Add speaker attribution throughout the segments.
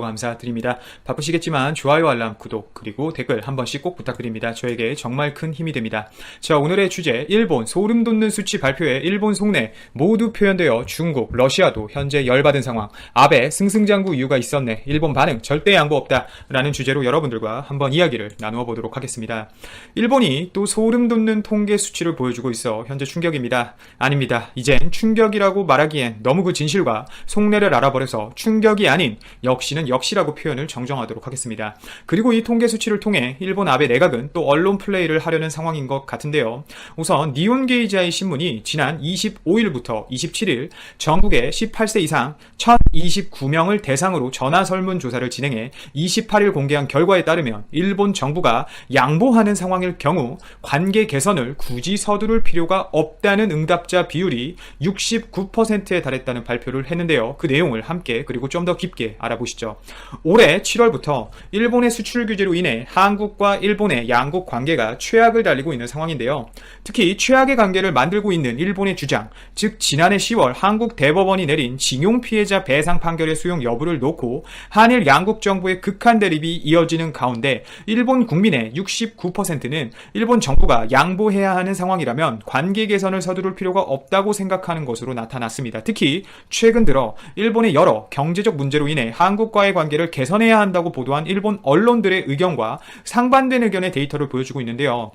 Speaker 1: 감사드립니다. 바쁘시겠지만 좋아요, 알람, 구독, 그리고 댓글 한 번씩 꼭 부탁드립니다. 저에게 정말 큰 힘이 됩니다. 자, 오늘의 주제, 일본 소름 돋는 수치 발표에 일본 속내 모두 표현되어 중국, 러시아도 현재 열받은 상황, 아베 승승장구 이유가 있었네, 일본 반응 절대 양보 없다 라는 주제로 여러분들과 한번 이야기를 나누어 보도록 하겠습니다. 일본이 또 소름 돋는 통계 수치를 보여주고 있어 현재 충격입니다. 아닙니다. 이젠 충격이라고 말하기엔 너무 그 진실과 속내를 알아버려서 충격이 아닌 역시는 역시라고 표현을 정정하도록 하겠습니다. 그리고 이 통계 수치를 통해 일본 아베 내각은 또 언론 플레이를 하려는 상황인 것 같은데요. 우선 니혼게이지아의 신문이 지난 25일부터 27일 전국의 18세 이상 1029명을 대상으로 전화 설문조사를 진행해 28일 공개한 결과에 따르면 일본 정부가 양보하는 상황일 경우 관계 개선을 굳이 서두를 필요가 없다는 응답자 비율이 69%에 달했다는 발표를 했는데요. 그 내용을 함께 그리고 좀 더 깊게 알아보시죠. 올해 7월부터 일본의 수출 규제로 인해 한국과 일본의 양국 관계가 최악을 달리고 있는 상황인데요. 특히 최악의 관계를 만들고 있는 일본의 주장, 즉 지난해 10월 한국 대법원이 내린 징용 피해자 배상 판결의 수용 여부를 놓고 한일 양국 정부의 극한 대립이 이어지는 가운데 일본 국민의 69%는 일본 정부가 양보해야 하는 상황이라면 관계 개선을 서두를 필요가 없다고 생각하는 것으로 나타났습니다. 특히 최근 들어 일본의 여러 경제적 문제로 인해 한국과의 관계를 개선해야 한다고 보도한 일본 언론들의 의견과 상반된 의견의 데이터를 보여주고 있는데요.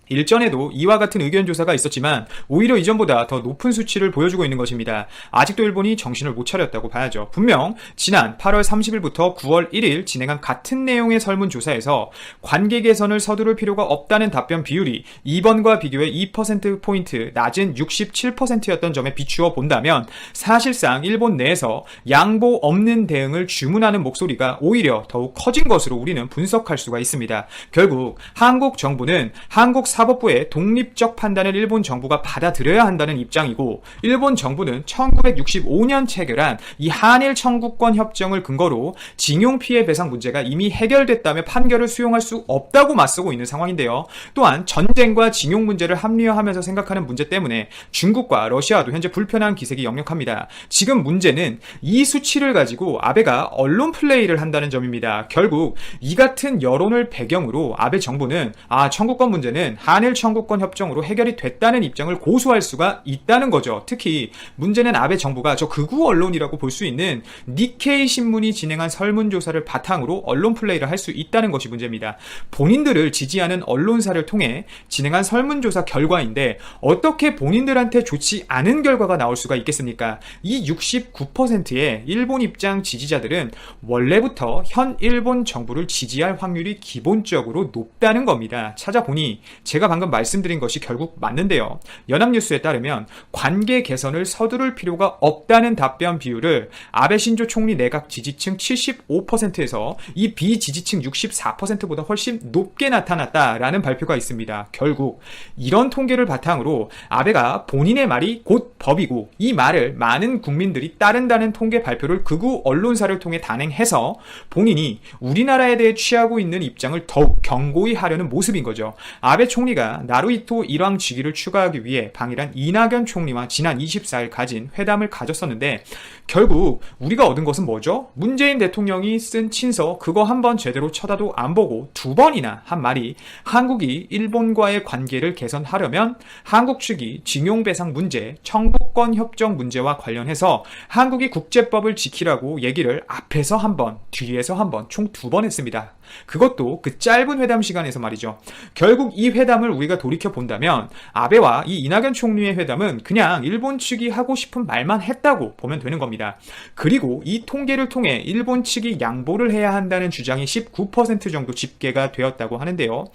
Speaker 1: 일전에도 이와 같은 의견 조사가 있었지만 오히려 이전보다 더 높은 수치를 보여주고 있는 것입니다. 아직도 일본이 정신을 못 차렸다고 봐야죠. 분명 지난 8월 30일부터 9월 1일 진행한 같은 내용의 설문조사에서 관계 개선을 서두를 필요가 없다는 답변 비율이 이번과 비교해 2%포인트 낮은 67%였던 점에 비추어 본다면 사실상 일본 내에서 양보 없는 대응을 주문하는 목소리가 오히려 더욱 커진 것으로 우리는 분석할 수가 있습니다. 결국 한국 정부는 한국 사법부의 독립적 판단을 일본 정부가 받아들여야 한다는 입장이고, 일본 정부는 1965년 체결한 이 한일 청구권 협정을 근거로 징용 피해 배상 문제가 이미 해결됐다며 판결을 수용할 수 없다고 맞서고 있는 상황인데요. 또한 전쟁과 징용 문제를 합리화하면서 생각하는 문제 때문에 중국과 러시아도 현재 불편한 기색이 역력합니다. 지금 문제는 이 수치를 가지고 아베가 언론 플레이를 한다는 점입니다. 결국 이 같은 여론을 배경으로 아베 정부는 청구권 문제는 한일 청구권 협정으로 해결이 됐다는 입장을 고수할 수가 있다는 거죠. 특히 문제는 아베 정부가 저 극우 언론이라고 볼 수 있는 니케이 신문이 진행한 설문조사를 바탕으로 언론 플레이를 할 수 있다는 것이 문제입니다. 본인들을 지지하는 언론사를 통해 진행한 설문조사 결과인데 어떻게 본인들한테 좋지 않은 결과가 나올 수가 있겠습니까? 이 69%의 일본 입장 지지자들은 원래부터 현 일본 정부를 지지할 확률이 기본적으로 높다는 겁니다. 찾아보니 제가 방금 말씀드린 것이 결국 맞는데요. 연합뉴스에 따르면 관계 개선을 서두를 필요가 없다는 답변 비율을 아베 신조 총리 내각 지지층 75%에서 이 비지지층 64%보다 훨씬 높게 나타났다라는 발표가 있습니다. 결국 이런 통계를 바탕으로 아베가 본인의 말이 곧 법이고 이 말을 많은 국민들이 따른다는 통계 발표를 극우 언론사를 통해 단행해서 본인이 우리나라에 대해 취하고 있는 입장을 더욱 견고히 하려는 모습인 거죠. 아베 총리가 나루히토 일왕 즉위를 추가하기 위해 방일한 이낙연 총리와 지난 24일 가진 회담을 가졌었는데 결국 우리가 얻은 것은 뭐죠? 문재인 대통령이 쓴 친서 그거 한번 제대로 쳐다도 안 보고 두 번이나 한 말이 한국이 일본과의 관계를 개선하려면 한국 측이 징용배상 문제, 청구권 협정 문제와 관련해서 한국이 국제법을 지키라고 얘기를 앞에서 한 번, 뒤에서 한 번, 총 두 번 했습니다. 그것도 그 짧은 회담 시간에서 말이죠. 결국 이 회담을 우리가 돌이켜본다면 아베와 이 이낙연 총리의 회담은 그냥 일본 측이 하고 싶은 말만 했다고 보면 되는 겁니다. 그리고 이 통계를 통해 일본 측이 양보를 해야 한다는 주장이 19% 정도 집계가 되었다고 하는데요.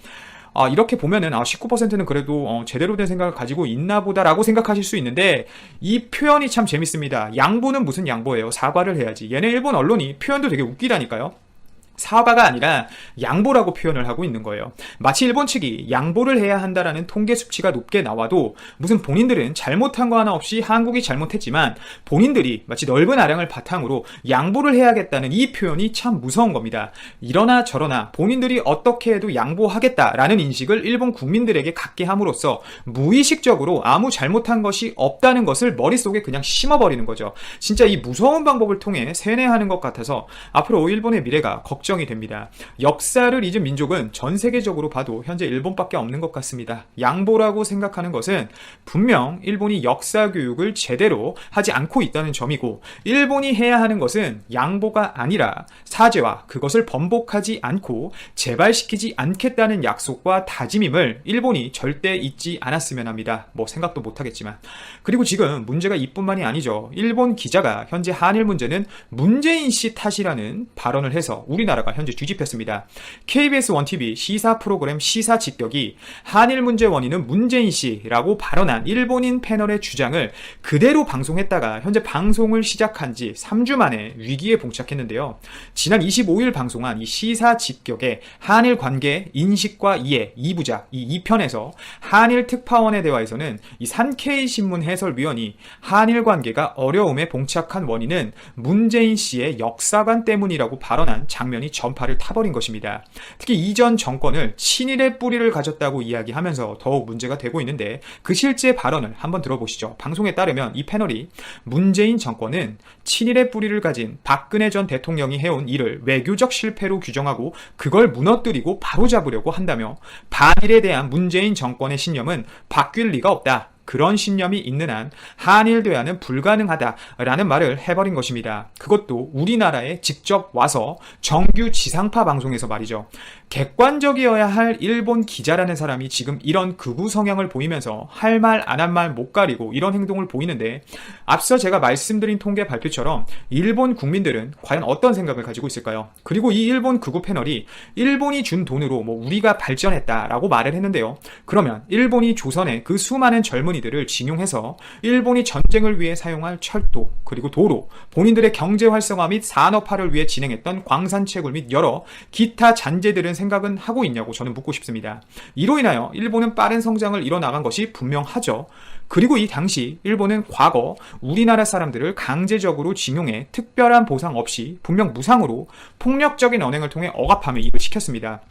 Speaker 1: 이렇게 보면은 19%는 그래도 제대로 된 생각을 가지고 있나 보다라고 생각하실 수 있는데 이 표현이 참 재밌습니다. 양보는 무슨 양보예요? 사과를 해야지. 얘네 일본 언론이 표현도 되게 웃기다니까요. 사바가 아니라 양보라고 표현을 하고 있는 거예요. 마치 일본 측이 양보를 해야 한다라는 통계 수치가 높게 나와도 무슨 본인들은 잘못한 거 하나 없이 한국이 잘못했지만 본인들이 마치 넓은 아량을 바탕으로 양보를 해야겠다는 이 표현이 참 무서운 겁니다. 이러나 저러나 본인들이 어떻게 해도 양보하겠다라는 인식을 일본 국민들에게 갖게 함으로써 무의식적으로 아무 잘못한 것이 없다는 것을 머릿속에 그냥 심어버리는 거죠. 진짜 이 무서운 방법을 통해 세뇌하는 것 같아서 앞으로 일본의 미래가 걱정이 됩니다. 역사를 잊은 민족은 전 세계적으로 봐도 현재 일본밖에 없는 것 같습니다. 양보라고 생각하는 것은 분명 일본이 역사 교육을 제대로 하지 않고 있다는 점이고, 일본이 해야 하는 것은 양보가 아니라 사죄와 그것을 번복하지 않고 재발시키지 않겠다는 약속과 다짐임을 일본이 절대 잊지 않았으면 합니다. 뭐 생각도 못하겠지만. 그리고 지금 문제가 이뿐만이 아니죠. 일본 기자가 현재 한일 문제는 문재인 씨 탓이라는 발언을 해서 우리나라가 현재 뒤집혔습니다. KBS 1TV 시사 프로그램 시사 직격이 한일 문제 원인은 문재인 씨라고 발언한 일본인 패널의 주장을 그대로 방송했다가 현재 방송을 시작한 지 3주 만에 위기에 봉착했는데요. 지난 25일 방송한 이 시사 직격의 한일 관계 인식과 이해 2부작 이 2편에서 한일 특파원의 대화에서는 이 산케이 신문 해설위원이 한일 관계가 어려움에 봉착한 원인은 문재인 씨의 역사관 때문이라고 발언한 장면이 전파를 타버린 것입니다. 특히 이전 정권을 친일의 뿌리를 가졌다고 이야기하면서 더욱 문제가 되고 있는데, 그 실제 발언을 한번 들어보시죠. 방송에 따르면 이 패널이 문재인 정권은 친일의 뿌리를 가진 박근혜 전 대통령이 해온 일을 외교적 실패로 규정하고 그걸 무너뜨리고 바로잡으려고 한다며, 반일에 대한 문재인 정권의 신념은 바뀔 리가 없다. 그런 신념이 있는 한 한일 대화는 불가능하다라는 말을 해버린 것입니다. 그것도 우리나라에 직접 와서 정규 지상파 방송에서 말이죠. 객관적이어야 할 일본 기자라는 사람이 지금 이런 극우 성향을 보이면서 할 말 안 한 말 못 가리고 이런 행동을 보이는데, 앞서 제가 말씀드린 통계 발표처럼 일본 국민들은 과연 어떤 생각을 가지고 있을까요? 그리고 이 일본 극우 패널이 일본이 준 돈으로 우리가 발전했다라고 말을 했는데요. 그러면 일본이 조선의 그 수많은 젊은이들을 징용해서 일본이 전쟁을 위해 사용할 철도, 그리고 도로, 본인들의 경제 활성화 및 산업화를 위해 진행했던 광산 채굴 및 여러 기타 잔재들은 생각은 하고 있냐고 저는 묻고 싶습니다. 이로 인하여 일본은 빠른 성장을 이뤄나간 것이 분명하죠. 그리고 이 당시 일본은 과거 우리나라 사람들을 강제적으로 징용해 특별한 보상 없이 분명 무상으로 폭력적인 언행을 통해 억압하며 입을 시켰습니다.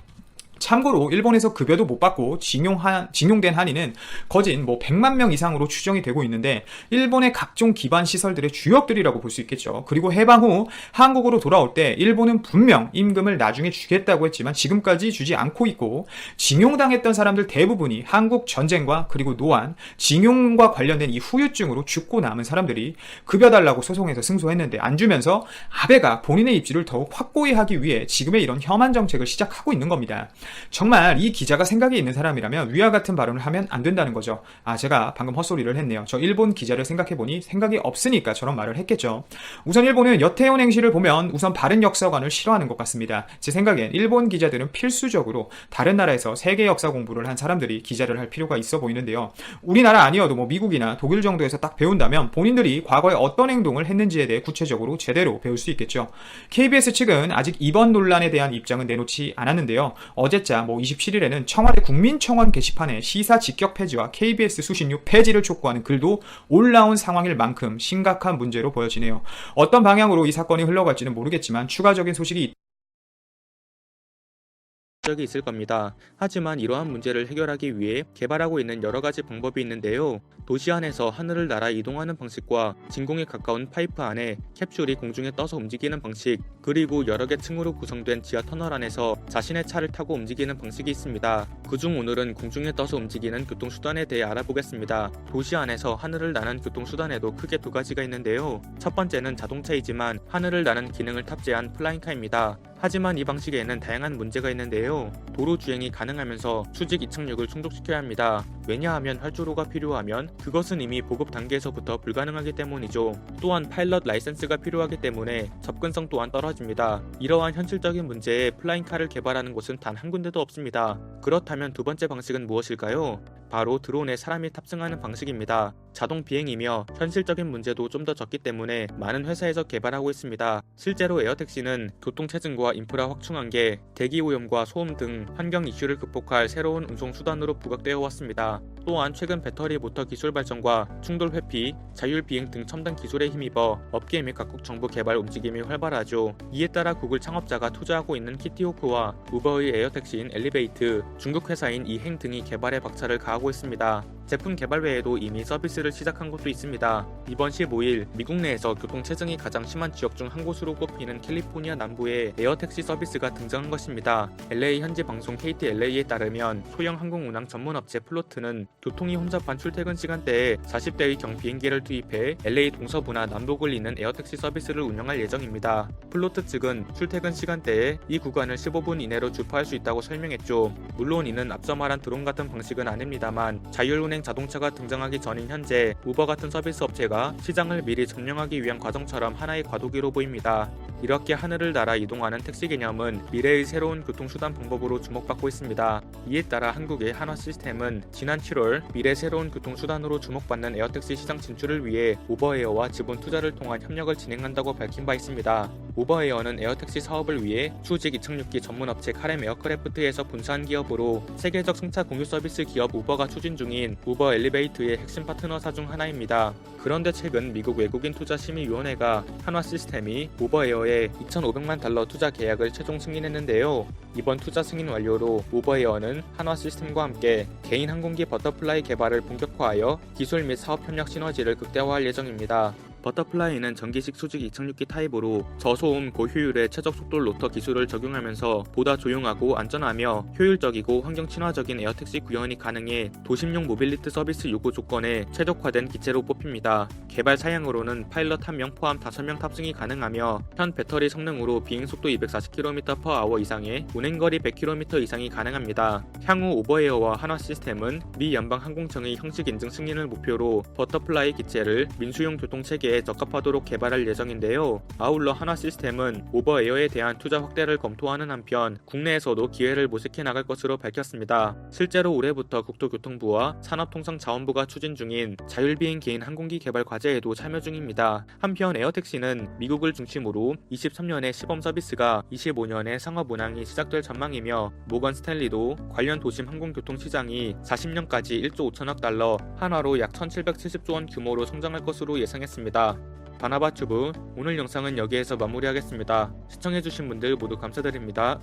Speaker 1: 참고로 일본에서 급여도 못 받고 징용된 한인은 거진 100만 명 이상으로 추정이 되고 있는데, 일본의 각종 기반 시설들의 주역들이라고 볼 수 있겠죠. 그리고 해방 후 한국으로 돌아올 때 일본은 분명 임금을 나중에 주겠다고 했지만 지금까지 주지 않고 있고, 징용당했던 사람들 대부분이 한국 전쟁과 그리고 노안, 징용과 관련된 이 후유증으로 죽고 남은 사람들이 급여 달라고 소송해서 승소했는데 안 주면서 아베가 본인의 입지를 더욱 확고히 하기 위해 지금의 이런 혐한 정책을 시작하고 있는 겁니다. 정말 이 기자가 생각이 있는 사람이라면 위와 같은 발언을 하면 안 된다는 거죠. 제가 방금 헛소리를 했네요. 저 일본 기자를 생각해보니 생각이 없으니까 저런 말을 했겠죠. 우선 일본은 여태온 행실을 보면 우선 바른 역사관을 싫어하는 것 같습니다. 제 생각엔 일본 기자들은 필수적으로 다른 나라에서 세계 역사 공부를 한 사람들이 기자를 할 필요가 있어 보이는데요. 우리나라 아니어도 미국이나 독일 정도에서 딱 배운다면 본인들이 과거에 어떤 행동을 했는지에 대해 구체적으로 제대로 배울 수 있겠죠. KBS 측은 아직 이번 논란에 대한 입장은 내놓지 않았는데요. 어제자 27일에는 청와대 국민청원 게시판에 시사 직격 폐지와 KBS 수신료 폐지를 촉구하는 글도 올라온 상황일 만큼 심각한 문제로 보여지네요. 어떤 방향으로 이 사건이 흘러갈지는 모르겠지만 추가적인 소식이
Speaker 2: 적이 있을 겁니다. 하지만 이러한 문제를 해결하기 위해 개발하고 있는 여러 가지 방법이 있는데요. 도시 안에서 하늘을 날아 이동하는 방식과 진공에 가까운 파이프 안에 캡슐이 공중에 떠서 움직이는 방식, 그리고 여러 개 층으로 구성된 지하 터널 안에서 자신의 차를 타고 움직이는 방식이 있습니다. 그중 오늘은 공중에 떠서 움직이는 교통수단에 대해 알아보겠습니다. 도시 안에서 하늘을 나는 교통수단에도 크게 두 가지가 있는데요. 첫 번째는 자동차이지만 하늘을 나는 기능을 탑재한 플라잉카입니다. 하지만 이 방식에는 다양한 문제가 있는데요. 도로 주행이 가능하면서 수직 이착륙을 충족시켜야 합니다. 왜냐하면 활주로가 필요하면 그것은 이미 보급 단계에서부터 불가능하기 때문이죠. 또한 파일럿 라이센스가 필요하기 때문에 접근성 또한 떨어집니다. 이러한 현실적인 문제에 플라잉카를 개발하는 곳은 단 한 군데도 없습니다. 그렇다면 두 번째 방식은 무엇일까요? 바로 드론에 사람이 탑승하는 방식입니다. 자동 비행이며 현실적인 문제도 좀 더 적기 때문에 많은 회사에서 개발하고 있습니다. 실제로 에어택시는 교통체증과 인프라 확충한계, 대기오염과 소음 등 환경 이슈를 극복할 새로운 운송 수단으로 부각되어 왔습니다. 또한 최근 배터리 모터 기술 발전과 충돌 회피, 자율 비행 등 첨단 기술에 힘입어 업계 및 각국 정부 개발 움직임이 활발하죠. 이에 따라 구글 창업자가 투자하고 있는 키티호크와 우버의 에어택시인 엘리베이트, 중국 회사인 이행 등이 개발에 박차를 가하고 있습니다. 제품 개발 외에도 이미 서비스를 시작한 곳도 있습니다. 이번 15일 미국 내에서 교통체증이 가장 심한 지역 중 한 곳으로 꼽히는 캘리포니아 남부에 에어택시 서비스가 등장한 것입니다. LA 현지 방송 KTLA에 따르면 소형 항공 운항 전문 업체 플로트는 교통이 혼잡한 출퇴근 시간대에 40대의 경 비행기를 투입해 LA 동서부나 남북을 잇는 에어택시 서비스를 운영할 예정입니다. 플로트 측은 출퇴근 시간대에 이 구간을 15분 이내로 주파할 수 있다고 설명했죠. 물론 이는 앞서 말한 드론 같은 방식은 아닙니다만 자율운행 자동차가 등장하기 전인 현재 우버 같은 서비스 업체가 시장을 미리 점령하기 위한 과정처럼 하나의 과도기로 보입니다. 이렇게 하늘을 날아 이동하는 택시 개념은 미래의 새로운 교통수단 방법으로 주목받고 있습니다. 이에 따라 한국의 한화 시스템은 지난 7월 미래 새로운 교통수단으로 주목받는 에어택시 시장 진출을 위해 우버에어와 지분 투자를 통한 협력을 진행한다고 밝힌 바 있습니다. 우버에어는 에어택시 사업을 위해 수직 이착륙기 전문업체 카렘 에어크래프트에서 분사한 기업으로 세계적 승차 공유 서비스 기업 우버가 추진 중인 우버 엘리베이트의 핵심 파트너사 중 하나입니다. 그런데 최근 미국 외국인 투자 심의위원회가 한화 시스템이 우버에어에 2,500만 달러 투자 계약을 최종 승인했는데요. 이번 투자 승인 완료로 우버에어는 한화 시스템과 함께 개인 항공기 버터플라이 개발을 본격화하여 기술 및 사업 협력 시너지를 극대화할 예정입니다. 버터플라이는 전기식 수직 이착륙기 타입으로 저소음 고효율의 최적 속도 로터 기술을 적용하면서 보다 조용하고 안전하며 효율적이고 환경 친화적인 에어택시 구현이 가능해 도심용 모빌리티 서비스 요구 조건에 최적화된 기체로 뽑힙니다. 개발 사양으로는 파일럿 1명 포함 5명 탑승이 가능하며 현 배터리 성능으로 비행속도 240km/h 이상에 운행거리 100km 이상이 가능합니다. 향후 오버에어와 한화 시스템은 미 연방항공청의 형식 인증 승인을 목표로 버터플라이 기체를 민수용 교통체계에 적합하도록 개발할 예정인데요. 아울러 한화 시스템은 오버에어에 대한 투자 확대를 검토하는 한편 국내에서도 기회를 모색해 나갈 것으로 밝혔습니다. 실제로 올해부터 국토교통부와 산업통상자원부가 추진 중인 자율비행 개인 항공기 개발 과제에도 참여 중입니다. 한편 에어택시는 미국을 중심으로 23년에 시범 서비스가 25년에 상업 운항이 시작될 전망이며 모건 스탠리도 관련 도심 항공교통 시장이 40년까지 1조 5천억 달러, 한화로 약 1770조 원 규모로 성장할 것으로 예상했습니다. 바나바튜브 오늘 영상은 여기에서 마무리하겠습니다. 시청해주신 분들 모두 감사드립니다.